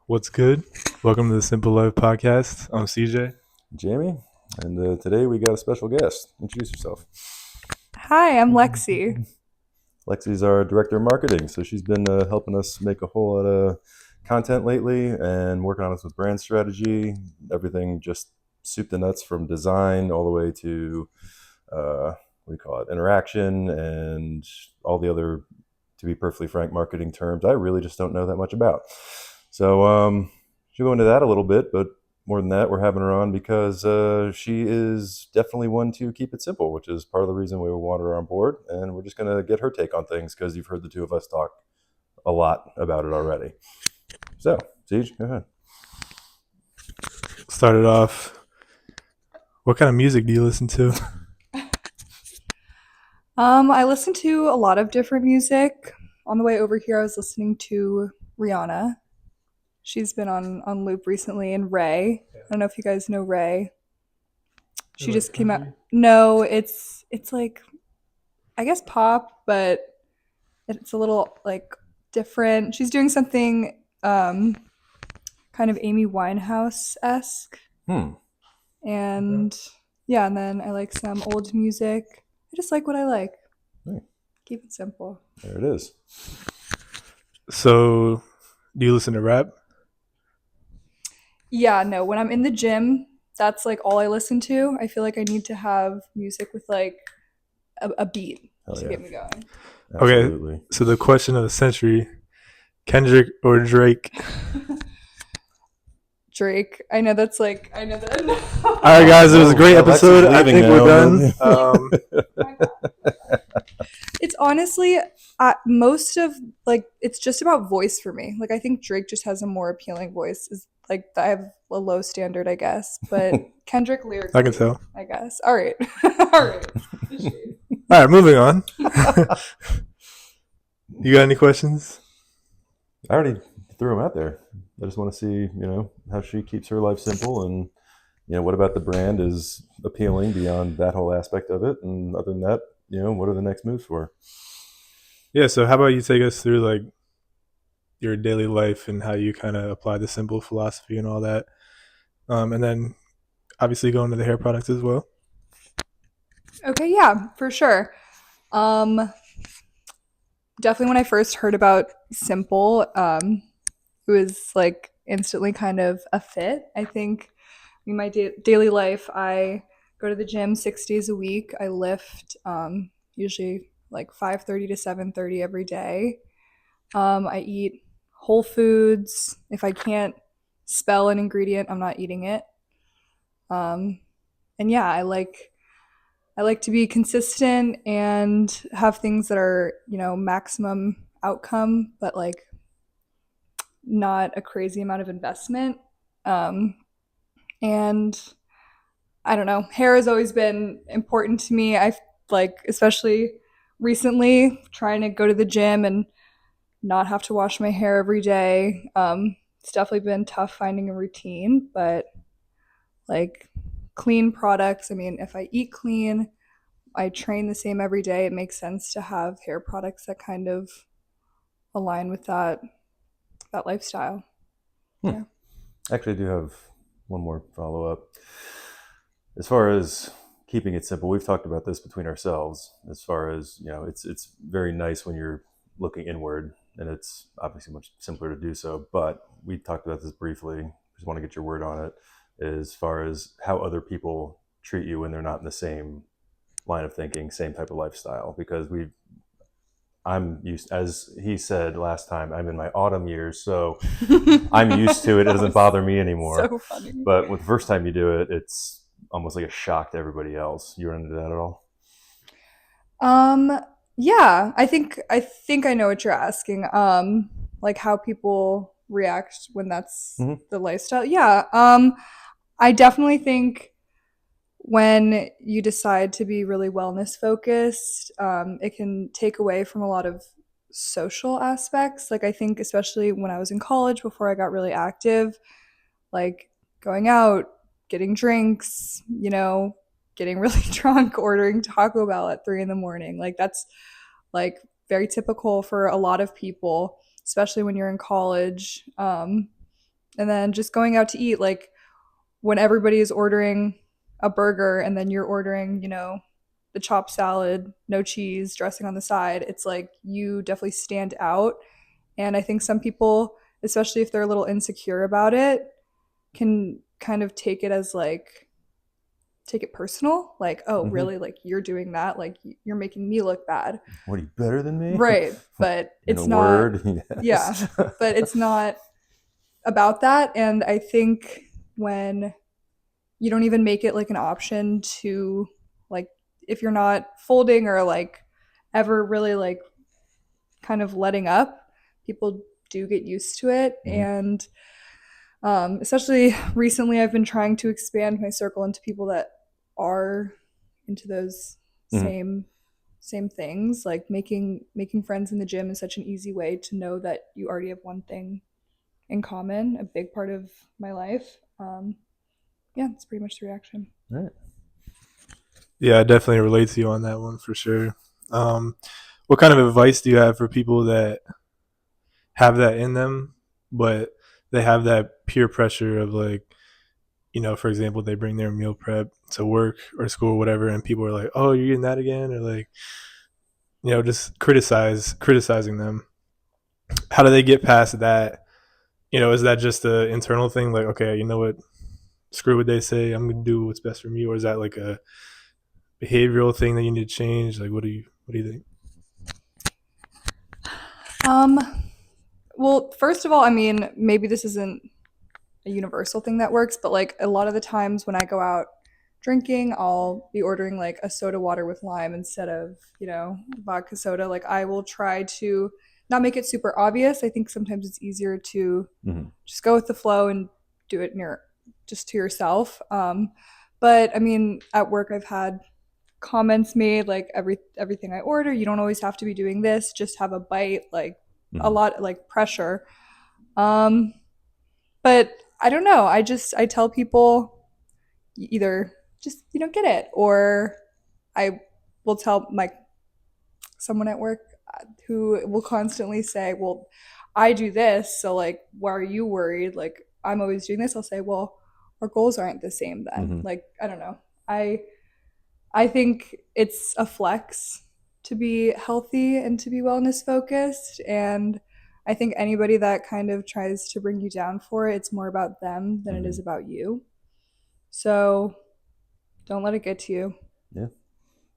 What's good? Welcome to the SiMPL Life Podcast. I'm CJ. Jamie, and today we got a special guest. Introduce yourself. Hi, I'm Lexi. Lexi's our director of marketing, so she's been helping us make a whole lot of content lately and working on us with brand strategy, everything just soup to nuts from design all the way to interaction and all the other, to be perfectly frank, marketing terms I really just don't know that much about. So she'll go into that a little bit, but more than that, we're having her on because she is definitely one to keep it simple, which is part of the reason we want her on board. And we're just going to get her take on things because you've heard the two of us talk a lot about it already. So, Siege, go ahead. Started off. What kind of music do you listen to? I listen to a lot of different music. On the way over here, I was listening to Rihanna. She's been on loop recently, and Ray. I don't know if you guys know Ray. She just came out. No, it's like, I guess pop, but it's a little like different. She's doing something kind of Amy Winehouse-esque. And yeah, and then I like some old music. I just like what I like. Right. Keep it simple. There it is. So, do you listen to rap? Yeah, no, when I'm in the gym, that's like all I listen to. I feel like I need to have music with like a beat to get me going. Absolutely. Okay, so the question of the century, Kendrick or Drake? Drake. I know that. All right, guys, it was a great episode. I think we're done. It's honestly most of like it's just about voice for me. Like I think Drake just has a more appealing voice. Is like I have a low standard, I guess, but Kendrick lyrics. I can tell. I guess. All right. All right. All right, moving on. You got any questions? I already threw them out there. I just want to see, how she keeps her life simple and, what about the brand is appealing beyond that whole aspect of it. And other than that, what are the next moves for her? Yeah, so how about you take us through like your daily life and how you kind of apply the SiMPL philosophy and all that. And then obviously go into the hair products as well. Okay, yeah, for sure. Definitely when I first heard about SiMPL, it was like instantly kind of a fit. I think in my daily life, I go to the gym 6 days a week. I lift usually like 5:30 to 7:30 every day. I eat whole foods. If I can't spell an ingredient, I'm not eating it. And yeah, I like to be consistent and have things that are, maximum outcome, but like not a crazy amount of investment. And I don't know, hair has always been important to me. I like, especially recently, trying to go to the gym and not have to wash my hair every day. It's definitely been tough finding a routine, but like clean products. I mean, if I eat clean, I train the same every day. It makes sense to have hair products that kind of align with that lifestyle. Yeah. Actually, I do have one more follow-up. As far as keeping it simple, we've talked about this between ourselves. As far as, it's very nice when you're looking inward, and it's obviously much simpler to do so. But we talked about this briefly. Just want to get your word on it. As far as how other people treat you when they're not in the same line of thinking, same type of lifestyle, because I'm used, as he said last time, I'm in my autumn years, so I'm used to it. It doesn't bother me anymore. So funny. But with the first time you do it, it's almost like a shock to everybody else. You run into that at all? Yeah, I think I know what you're asking. Like how people react when that's the lifestyle. Yeah. I definitely think when you decide to be really wellness focused, it can take away from a lot of social aspects. Like I think especially when I was in college before I got really active, like going out, getting drinks, getting really drunk, ordering Taco Bell at 3 a.m. Like that's like very typical for a lot of people, especially when you're in college. And then just going out to eat, like when everybody is ordering a burger and then you're ordering, the chopped salad, no cheese, dressing on the side, it's like you definitely stand out. And I think some people, especially if they're a little insecure about it, can kind of take it as like, take it personal. Like, oh, really? Like, you're doing that? Like, you're making me look bad. What, are you better than me? Right. But In it's a not. word, Yeah. yes. But it's not about that. And I think when you don't even make it like an option to, like, if you're not folding or like ever really like kind of letting up, people do get used to it. And especially recently, I've been trying to expand my circle into people that are into those same things. Like making friends in the gym is such an easy way to know that you already have one thing in common, a big part of my life. Yeah, that's pretty much the reaction. All right. Yeah, I definitely relate to you on that one for sure. What kind of advice do you have for people that have that in them, but they have that peer pressure of like, for example, they bring their meal prep to work or school or whatever, and people are like, "Oh, you're eating that again," or like, just criticizing them. How do they get past that? Is that just an internal thing? Like, okay, you know what? Screw what they say. I'm gonna do what's best for me. Or is that like a behavioral thing that you need to change? Like, what do you think? Well, first of all, I mean, maybe this isn't a universal thing that works, but like a lot of the times when I go out drinking, I'll be ordering like a soda water with lime instead of, vodka soda. Like I will try to not make it super obvious. I think sometimes it's easier to just go with the flow and do it just to yourself. But I mean, at work, I've had comments made like everything I order, you don't always have to be doing this, just have a bite, like a lot like pressure. But I don't know, I tell people either just get it, or I will tell someone at work who will constantly say, well, I do this, so like why are you worried, like I'm always doing this. I'll say, well, our goals aren't the same then. Like I don't know, I think it's a flex to be healthy and to be wellness focused. And I think anybody that kind of tries to bring you down for it, it's more about them than it is about you. So don't let it get to you. Yeah.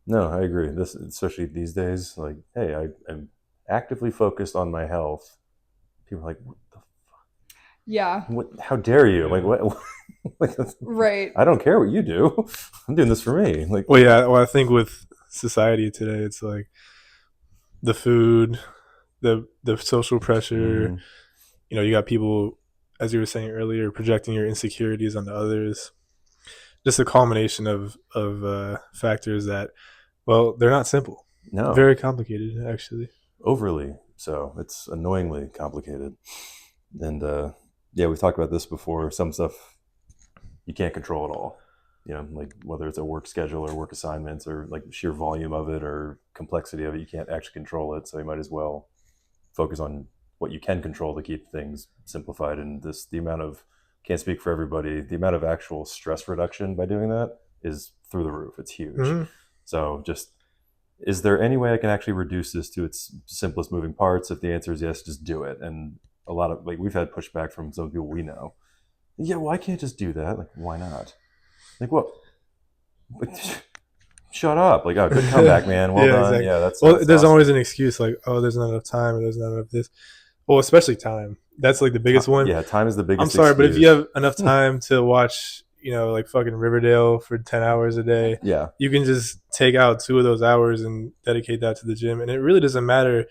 No, I agree. This, especially these days, like, hey, I'm actively focused on my health. People are like, what the fuck? Yeah. How dare you? Like, what? Like, right. I don't care what you do. I'm doing this for me. Like, well, yeah. Well, I think with society today, it's like the food, the social pressure. You got people, as you were saying earlier, projecting your insecurities onto others. Just a culmination of factors that, well, they're not simple. No, very complicated, actually. Overly so. It's annoyingly complicated. And yeah, we've talked about this before. Some stuff you can't control at all. Like whether it's a work schedule or work assignments or like sheer volume of it or complexity of it, you can't actually control it. So you might as well focus on what you can control to keep things simplified. And the amount of, can't speak for everybody, the amount of actual stress reduction by doing that is through the roof. It's huge. So just, is there any way I can actually reduce this to its simplest moving parts? If the answer is yes, just do it. And a lot of, like, we've had pushback from some people we know. Yeah, well, I can't just do that. Like, why not? Like, what? Shut up. Like, oh, good comeback, man. Well done. Exactly. Yeah, that's there's awesome. always an excuse like, oh, there's not enough time, or there's not enough this. Well, especially time. That's like the biggest one. Yeah, time is the biggest. I'm sorry, excuse. but if you have enough time to watch, like fucking Riverdale for 10 hours a day, yeah, you can just take out 2 of those hours and dedicate that to the gym. And it really doesn't matter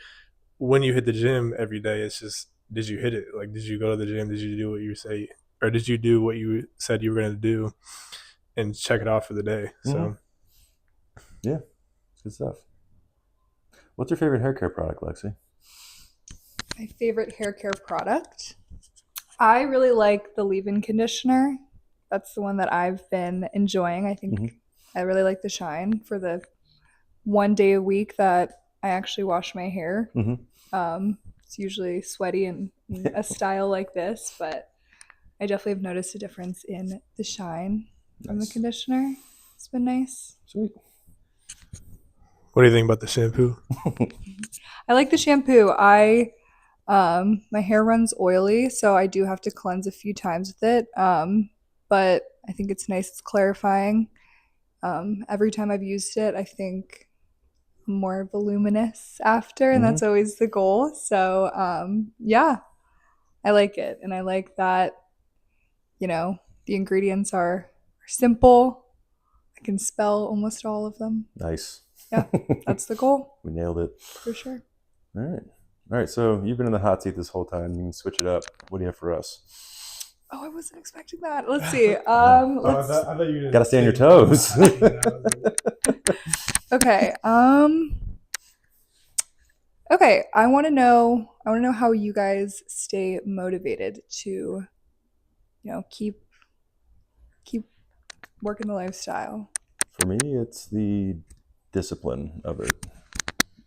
when you hit the gym every day. It's just, did you hit it? Like, did you go to the gym? Did you do what you say? Or did you do what you said you were going to do and check it off for the day? So, yeah, it's good stuff. What's your favorite hair care product, Lexi? My favorite hair care product? I really like the leave-in conditioner. That's the one that I've been enjoying. I think I really like the shine for the one day a week that I actually wash my hair. It's usually sweaty in a style like this, but I definitely have noticed a difference in the shine from the Nice. conditioner. It's been nice. Sweet. What do you think about the shampoo? I like the shampoo. My hair runs oily, so I do have to cleanse a few times with it. But I think it's nice. It's clarifying. Every time I've used it, I think I'm more voluminous after, and that's always the goal. So yeah, I like it, and I like that. The ingredients are simple. I can spell almost all of them. Nice. Yeah, that's the goal We nailed it. for sure. All right. All right. So you've been in the hot seat this whole time. You can switch it up. What do you have for us? Oh, I wasn't expecting that. Let's see. I thought you were Gotta stay on your toes. Okay. Okay. I want to know how you guys stay motivated to, keep working the lifestyle. For me, it's the discipline of it,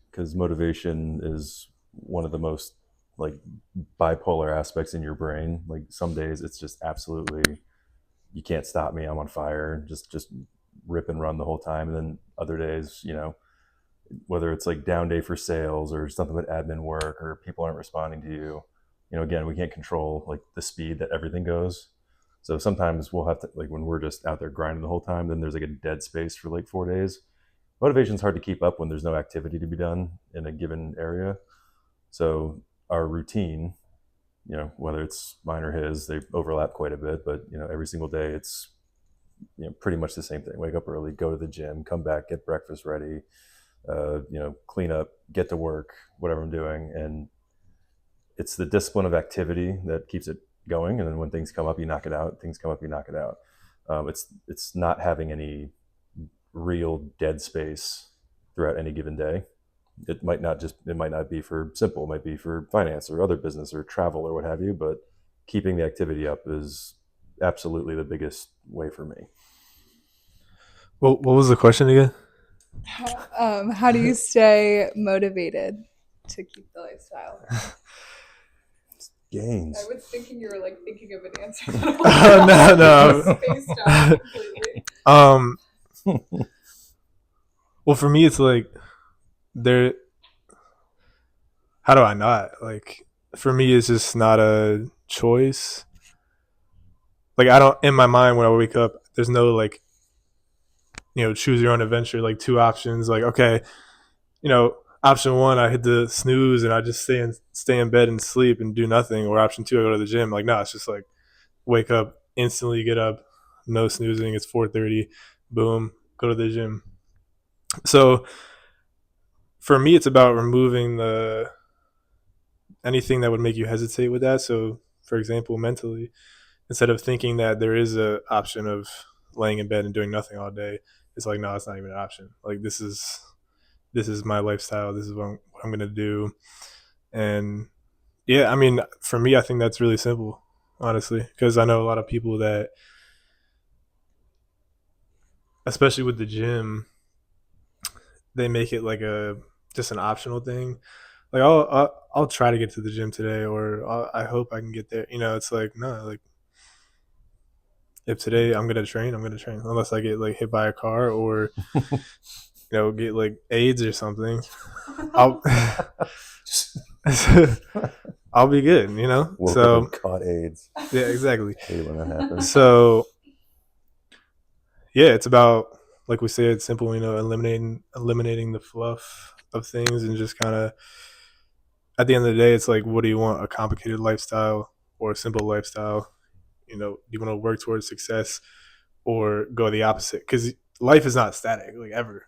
because motivation is one of the most like bipolar aspects in your brain. Like some days it's just absolutely, you can't stop me, I'm on fire, just rip and run the whole time. And then other days, whether it's like down day for sales or something with admin work or people aren't responding to you, again, we can't control like the speed that everything goes. So sometimes we'll have to, like when we're just out there grinding the whole time, then there's like a dead space for like 4 days. Motivation's hard to keep up when there's no activity to be done in a given area. So our routine, whether it's mine or his, they overlap quite a bit, but every single day it's pretty much the same thing. Wake up early, go to the gym, come back, get breakfast ready, clean up, get to work, whatever I'm doing. And it's the discipline of activity that keeps it going. And then when things come up, you knock it out. Things come up, you knock it out. It's not having any real dead space throughout any given day. It might not be for SiMPL, it might be for finance or other business or travel or what have you, but keeping the activity up is absolutely the biggest way for me. Well, what was the question again? How do you stay motivated to keep the lifestyle? Gains. I was thinking you were like thinking of an answer. No. Spaced out completely. Well, for me, it's like how do I not? Like, for me, it's just not a choice. Like, I don't, in my mind, when I wake up, there's no like, choose your own adventure, like 2 options. Like, okay, option 1, I hit the snooze and I just stay in bed and sleep and do nothing. Or option 2, I go to the gym. Like, no, it's just like wake up, instantly get up, no snoozing. It's 4:30, boom, go to the gym. So for me, it's about removing anything that would make you hesitate with that. So, for example, mentally, instead of thinking that there is a option of laying in bed and doing nothing all day, it's like, no, it's not even an option. Like, this is my lifestyle. This is what I'm gonna do. And yeah, I mean, for me, I think that's really simple, honestly, because I know a lot of people that, especially with the gym, they make it like just an optional thing. Like, I'll try to get to the gym today, or I hope I can get there. It's like, no, like, if today I'm gonna train, unless I get like hit by a car or get like AIDS or something. I'll I'll be good. So caught AIDS. Yeah, exactly. I hate when that happens. So yeah, it's about, like we said, simple. Eliminating the fluff of things, and just kind of, at the end of the day, it's like, what do you want? A complicated lifestyle or a simple lifestyle? Do you want to work towards success or go the opposite? Because life is not static, like, ever.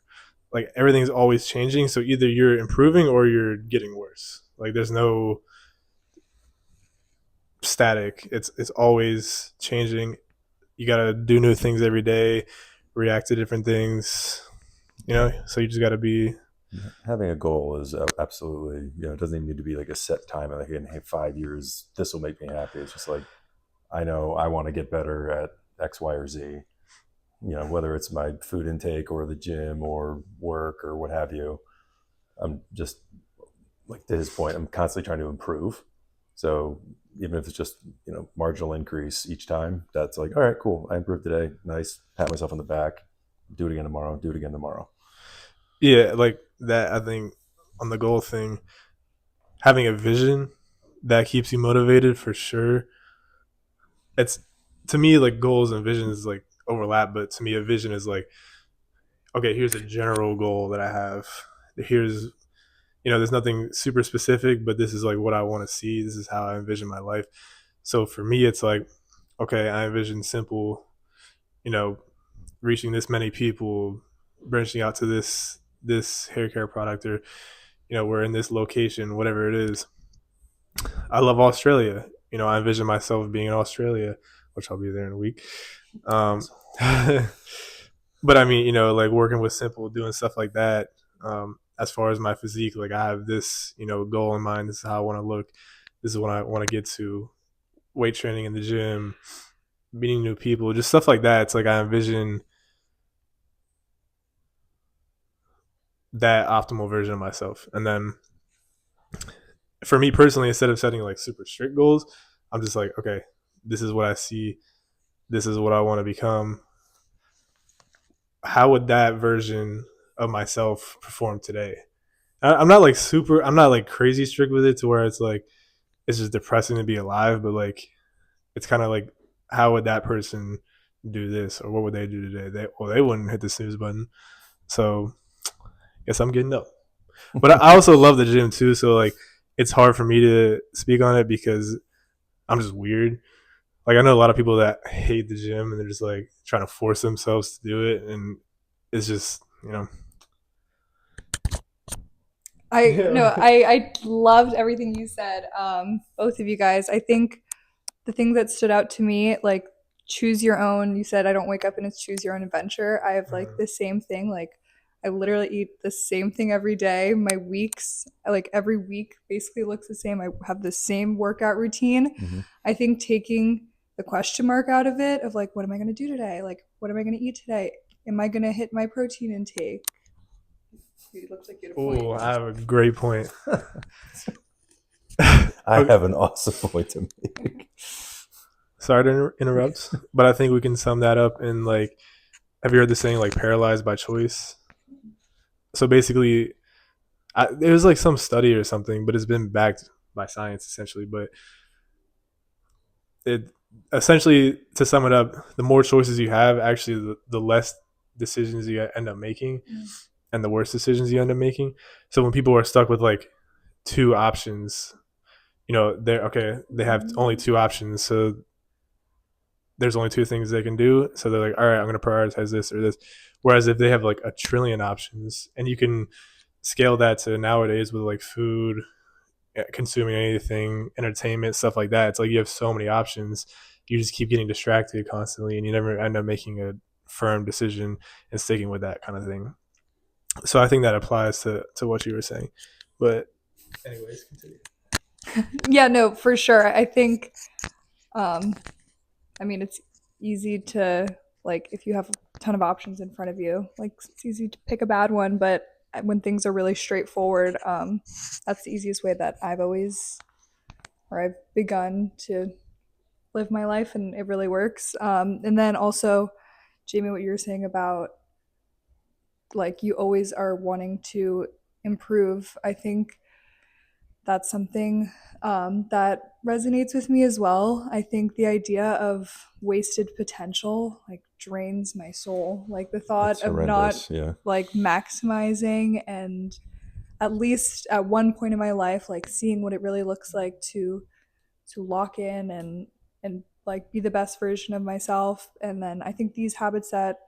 Like, everything's always changing. So either you're improving or you're getting worse. Like, there's no static. It's always changing. You got to do new things every day, react to different things, so you just got to be. Having a goal is absolutely, it doesn't even need to be like a set time. Like, in 5 years, this will make me happy. It's just like, I know I want to get better at X, Y, or Z, whether it's my food intake or the gym or work or what have you. I'm just, like, to his point, I'm constantly trying to improve. So even if it's just, marginal increase each time, that's like, all right, cool, I improved today, nice, pat myself on the back, do it again tomorrow. Yeah, like that. I think on the goal thing, having a vision that keeps you motivated for sure. It's to me like goals and visions like overlap, but to me a vision is like, okay, here's a general goal that I have. Here's there's nothing super specific, but this is like what I want to see. This is how I envision my life. So for me, it's like, okay, I envision SiMPL, you know, reaching this many people, branching out to this hair care product, or we're in this location, whatever it is. I love Australia. I envision myself being in Australia, which I'll be there in a week. But I mean, like working with SiMPL, doing stuff like that. As far as my physique, like I have this, goal in mind. This is how I want to look. This is what I want to get to. Weight training in the gym, meeting new people, just stuff like that. It's like I envision that optimal version of myself. And then for me personally, instead of setting like super strict goals, I'm just like, okay, this is what I see. This is what I want to become. How would that version of myself perform today? I'm not like I'm not like crazy strict with it to where it's like, it's just depressing to be alive, but like, it's kind of like, how would that person do this, or what would they do today? They wouldn't hit the snooze button. So I guess I'm getting up. But I also love the gym too. So like, it's hard for me to speak on it because I'm just weird. Like I know a lot of people that hate the gym and they're just like trying to force themselves to do it, and it's just I loved everything you said, both of you guys. I think the thing that stood out to me, like choose your own. You said I don't wake up and it's choose your own adventure. I have like the same thing. Like I literally eat the same thing every day. My weeks, like every week, basically looks the same. I have the same workout routine. Mm-hmm. I think taking the question mark out of it, of like, what am I going to do today? Like, what am I going to eat today? Am I going to hit my protein intake? It looks like you had a point. Oh, I have a great point. I have an awesome point to make. Sorry to interrupt, but I think we can sum that up in like, have you heard the saying like paralyzed by choice? So basically, it was like some study or something, but it's been backed by science essentially. But it essentially, to sum it up, the more choices you have, actually, the less decisions you end up making, and the worse decisions you end up making. So when people are stuck with like two options, they have only two options, so there's only two things they can do. So they're like, all right, I'm going to prioritize this or this. Whereas if they have like a trillion options, and you can scale that to nowadays with like food, consuming anything, entertainment, stuff like that, it's like you have so many options. You just keep getting distracted constantly, and you never end up making a firm decision and sticking with that kind of thing. So I think that applies to what you were saying. But anyways, continue. Yeah, no, for sure. I think, I mean, it's easy to, like, if you have a ton of options in front of you, like, it's easy to pick a bad one. But when things are really straightforward, that's the easiest way that I've begun to live my life, and it really works. And then also, Jamie, what you were saying about, like, you always are wanting to improve. I think that's something that resonates with me as well. I think the idea of wasted potential like drains my soul. Like the thought of not like maximizing, and at least at one point in my life, like seeing what it really looks like to lock in and like be the best version of myself. And then I think these habits that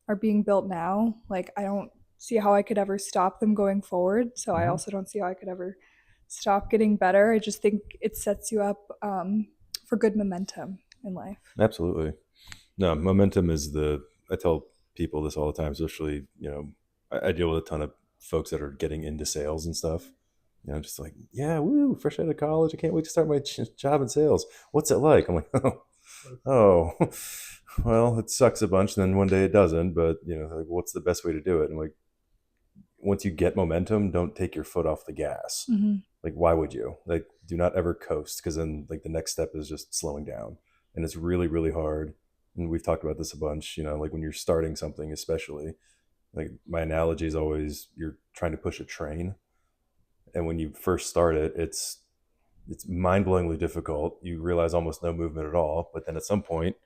are being built now, like I don't see how I could ever stop them going forward. So I also don't see how I could ever stop getting better. I just think it sets you up for good momentum in life. Absolutely. No, momentum is I tell people this all the time, especially, I deal with a ton of folks that are getting into sales and stuff. Just like, yeah, woo, fresh out of college. I can't wait to start my job in sales. What's it like? I'm like, oh, well, it sucks a bunch. Then one day it doesn't, but like, what's the best way to do it? And like, once you get momentum, don't take your foot off the gas. Mm-hmm. Like, why would you? Like, do not ever coast, because then like the next step is just slowing down, and it's really really hard. And we've talked about this a bunch. Like when you're starting something, especially. Like my analogy is always you're trying to push a train, and when you first start it, it's mind-blowingly difficult. You realize almost no movement at all, but then at some point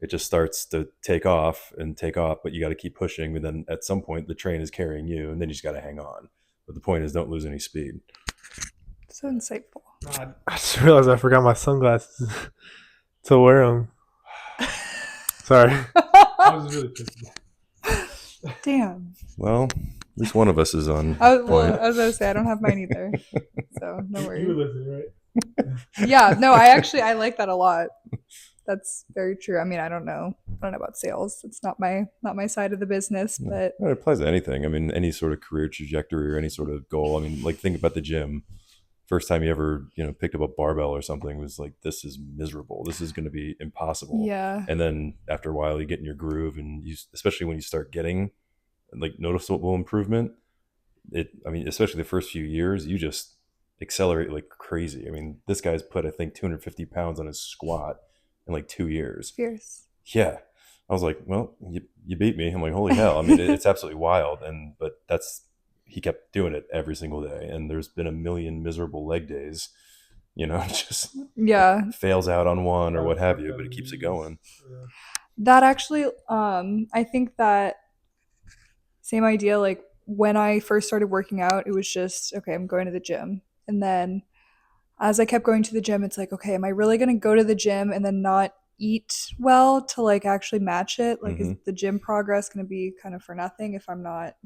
it just starts to take off and take off, but you got to keep pushing, and then at some point the train is carrying you, and then you just got to hang on. But the point is, don't lose any speed. So insightful. I just realized I forgot my sunglasses to wear them. Sorry. I was really pissed. Damn. Well, at least one of us is on I was point. going to say, I don't have mine either. So no worries. You were listening, right? Yeah, no, I like that a lot. That's very true. I mean, I don't know about sales. It's not my side of the business, but It applies to anything. I mean, any sort of career trajectory or any sort of goal. I mean, like think about the gym. First time you ever, picked up a barbell or something was like, this is miserable. This is going to be impossible. yeah. And then after a while, you get in your groove, and especially when you start getting like noticeable improvement, especially the first few years, you just accelerate like crazy. I mean, this guy's put, I think, 250 pounds on his squat in like 2 years. Fierce. Yeah. I was like, well, you beat me. I'm like, holy hell. I mean, it's absolutely wild. But he kept doing it every single day. And there's been a million miserable leg days, just Yeah. fails out on one or what have you, but it keeps it going. That actually, I think that same idea, like when I first started working out, it was just, okay, I'm going to the gym. And then as I kept going to the gym, it's like, okay, am I really going to go to the gym and then not eat well to like actually match it? Like, is the gym progress going to be kind of for nothing if I'm not,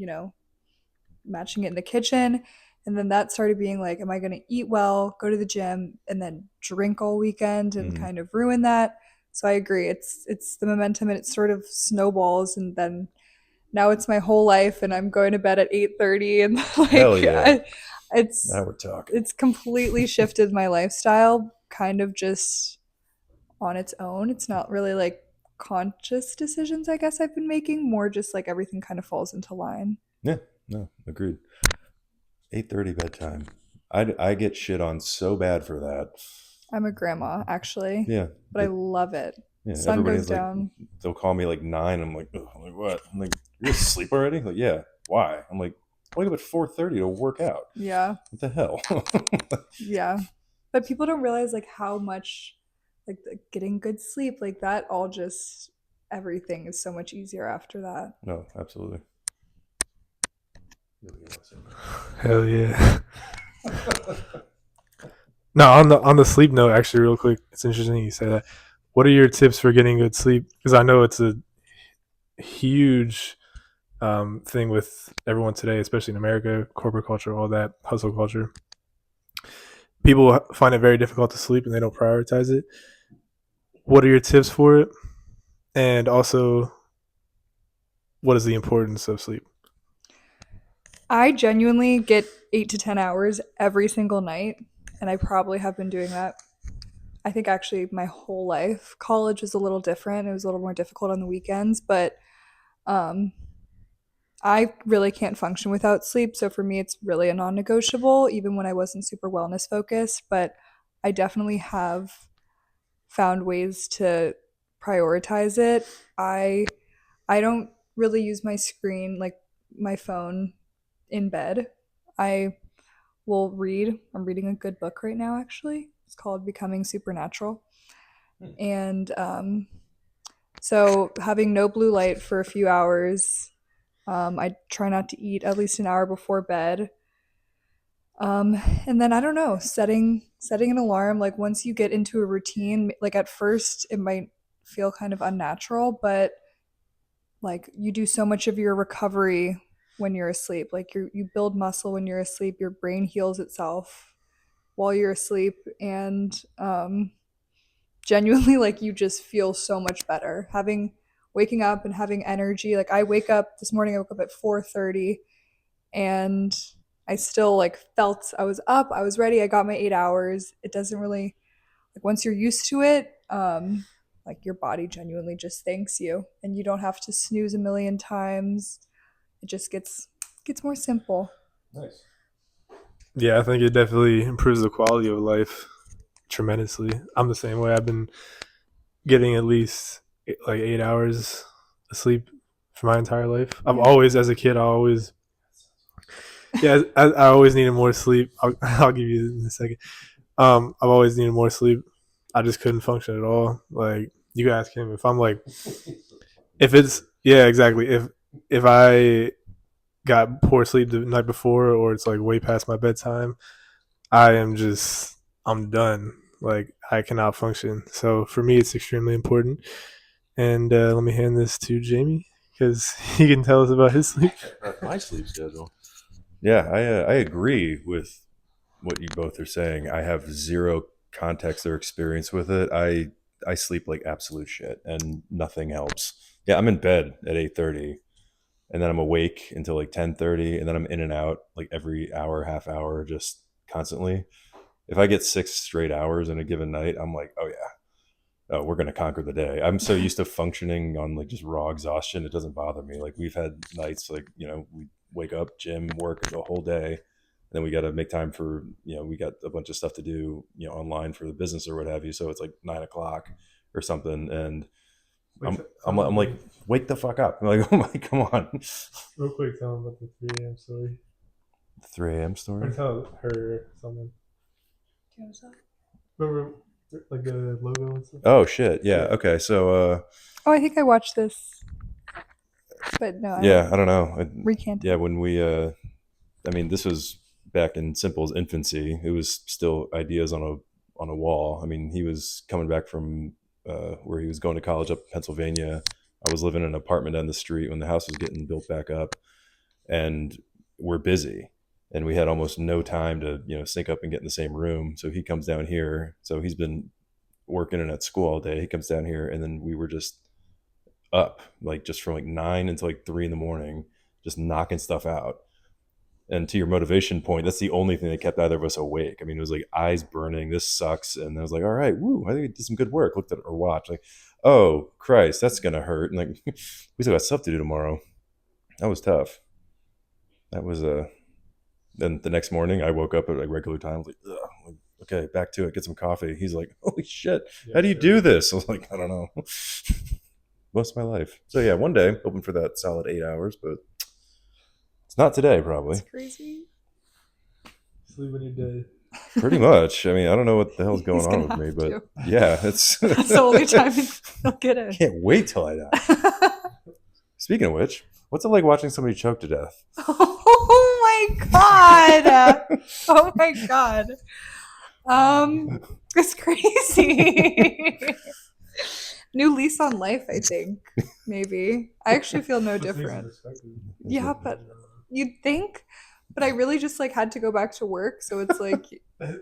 matching it in the kitchen? And then that started being like, am I going to eat well, go to the gym, and then drink all weekend and kind of ruin that? So I agree. It's the momentum, and it sort of snowballs, and then now it's my whole life, and I'm going to bed at 8:30, and like Hell yeah. it's Now we're talking. it's completely shifted my lifestyle, kind of just on its own. It's not really like conscious decisions, I guess, I've been making, more just like everything kind of falls into line. Yeah, no, agreed. 8:30 bedtime. I get shit on so bad for that. I'm a grandma, actually. Yeah, but I love it. Yeah, Sun everybody's goes like, down. they'll call me like 9. I'm like, ugh. I'm like, what? I'm like, you're asleep already? Like, yeah. Why? I'm like, I wake up at 4:30 to work out. Yeah. What the hell? Yeah. But people don't realize like how much like getting good sleep, like that all just everything is so much easier after that. No, absolutely. Hell yeah. No, on the sleep note, actually, real quick, it's interesting you say that. What are your tips for getting good sleep? Because I know it's a huge thing with everyone today, especially in America, corporate culture, all that hustle culture. People find it very difficult to sleep, and they don't prioritize it. What are your tips for it? And also, what is the importance of sleep? I genuinely get 8 to 10 hours every single night, and I probably have been doing that, I think, actually my whole life. College was a little different. It was a little more difficult on the weekends, but I really can't function without sleep. So for me, it's really a non-negotiable, even when I wasn't super wellness focused. But I definitely have found ways to prioritize it. I don't really use my screen, like my phone, in bed. I will read. I'm reading a good book right now, actually. It's called Becoming Supernatural. And so having no blue light for a few hours. I try not to eat at least an hour before bed. And then I don't know, setting an alarm. Like once you get into a routine, like at first it might feel kind of unnatural, but like you do so much of your recovery when you're asleep. Like you build muscle when you're asleep. Your brain heals itself while you're asleep, and genuinely, like you just feel so much better waking up and having energy. Like I wake up this morning, I woke up at 4:30, and I still like felt I was up, I was ready, I got my 8 hours. It doesn't really, like once you're used to it, like your body genuinely just thanks you, and you don't have to snooze a million times. It just gets more simple. Nice. Yeah, I think it definitely improves the quality of life tremendously. I'm the same way. I've been getting at least like 8 hours of sleep for my entire life. I've Yeah. always, as a kid, I always needed more sleep. I'll give you in a second. I've always needed more sleep. I just couldn't function at all. Like you can ask him if I'm like, if it's yeah, exactly. If I got poor sleep the night before, or it's like way past my bedtime, I'm done. Like I cannot function. So for me, it's extremely important. And let me hand this to Jamie because he can tell us about his sleep. My sleep schedule. Yeah, I agree with what you both are saying. I have zero context or experience with it. I sleep like absolute shit, and nothing helps. Yeah, I'm in bed at 8:30, and then I'm awake until like 10:30, and then I'm in and out like every hour, half hour, just constantly. If I get 6 straight hours in a given night, I'm like, oh yeah, oh, we're gonna conquer the day. I'm so used to functioning on like just raw exhaustion. It doesn't bother me. Like we've had nights like, we wake up, gym, work the whole day, and then we got to make time for, we got a bunch of stuff to do, online for the business or what have you. So it's like 9 o'clock or something, and I'm like, wake the fuck up! I'm like, oh my, come on. Real quick, tell him about the 3 a.m. story. 3 a.m. Or story. tell her something. Remember, like the logo and stuff? Oh shit! Yeah. Okay. So Oh, I think I watched this, but no, yeah, I don't know. Recant. Yeah, when we I mean, this was back in SiMPL's infancy. It was still ideas on a wall. I mean, he was coming back from where he was going to college up in Pennsylvania. I was living in an apartment down the street when the house was getting built back up, and we're busy, and we had almost no time to sync up and get in the same room. So he comes down here. So he's been working and at school all day. He comes down here, and then we were just up like just from like 9 until like 3 in the morning, just knocking stuff out. And to your motivation point, that's the only thing that kept either of us awake. I mean, it was like eyes burning. This sucks. And I was like, all right, woo, I think we did some good work. Looked at our watch, like, oh Christ, that's gonna hurt. And like, we still got stuff to do tomorrow. That was tough. That was Then the next morning, I woke up at like regular time. I was like, ugh. Like, okay, back to it. Get some coffee. He's like, holy shit, how do you do this? I was like, I don't know. Most of my life. So yeah, one day hoping for that solid 8 hours, but it's not today, probably. It's crazy. Sleep when you're dead. Pretty much. I mean, I don't know what the hell's going He's on gonna with me, have but yeah, it's That's the only time he'll get it. can't wait till I die. Speaking of which, what's it like watching somebody choke to death? Oh my god! Oh my god! It's crazy. New lease on life, I think. Maybe. I actually feel no different. Yeah, but you'd think, but I really just like had to go back to work, so it's like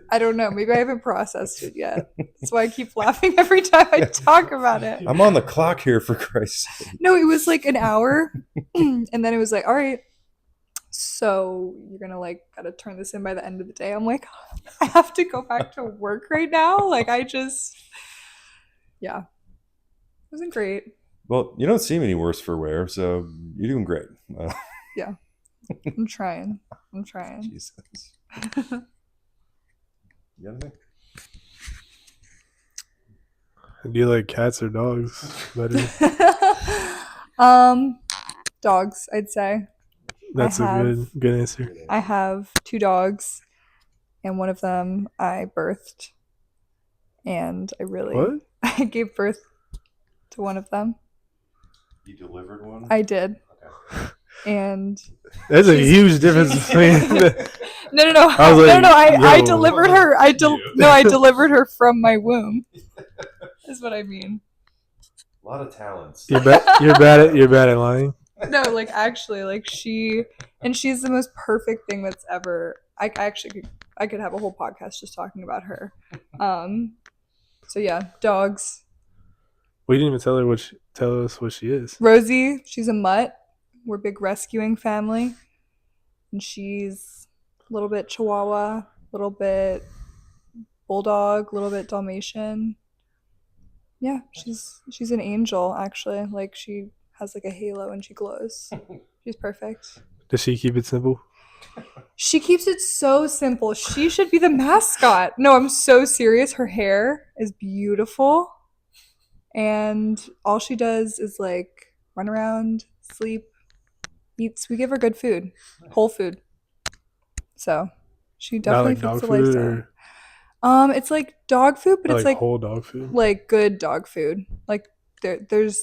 I don't know, maybe I haven't processed it yet. That's why I keep laughing every time I talk about it. I'm on the clock here, for Christ's sake. No, it was like an hour, and then it was like, all right, so you're gonna like gotta turn this in by the end of the day. I'm like, I have to go back to work right now. Like yeah, it wasn't great. Well, you don't seem any worse for wear, so you're doing great. Yeah, I'm trying. Jesus. You got anything? Do you like cats or dogs better? Dogs, I'd say. That's a good answer. I have 2 dogs, and one of them I birthed, and What? I gave birth to one of them. You delivered one? I did. Okay. And That's a huge difference between. No. I was like, I yo. delivered her. I delivered her from my womb. Is what I mean. A lot of talents. You're bad at lying. No, like actually, like she's the most perfect thing that's ever. I could have a whole podcast just talking about her. So yeah, dogs. We didn't even tell us what she is. Rosie, she's a mutt. We're a big rescuing family, and she's a little bit Chihuahua, a little bit Bulldog, a little bit Dalmatian. Yeah, she's an angel actually. Like she has like a halo and she glows. She's perfect. Does she keep it simple? She keeps it so simple. She should be the mascot. No, I'm so serious. Her hair is beautiful. And all she does is like run around, sleep, eats. We give her good food, whole food. So she Not definitely like fits dog the food lifestyle. or It's like dog food, but or it's like like whole dog food. good dog food. Like there's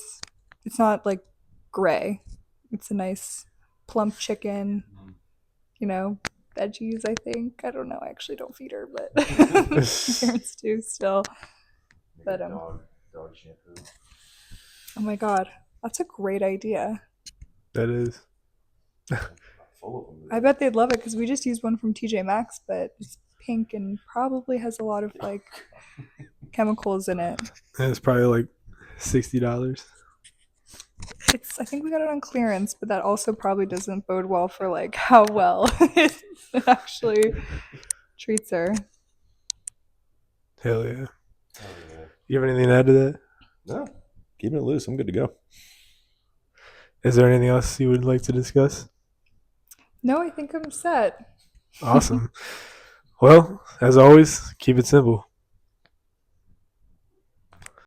it's not like gray. It's a nice plump chicken, you know, veggies, I think. I don't know. I actually don't feed her, but parents do still. But dog shampoo. oh my god, that's a great idea. That is. Full of them. I bet they'd love it because we just used one from TJ Maxx, but it's pink and probably has a lot of like chemicals in it. And it's probably like $60. I think we got it on clearance, but that also probably doesn't bode well for like how well it actually treats her. Hell yeah. Oh, yeah. You have anything to add to that? No, keeping it loose. I'm good to go. Is there anything else you would like to discuss? No, I think I'm set. Awesome. Well, as always, keep it simple.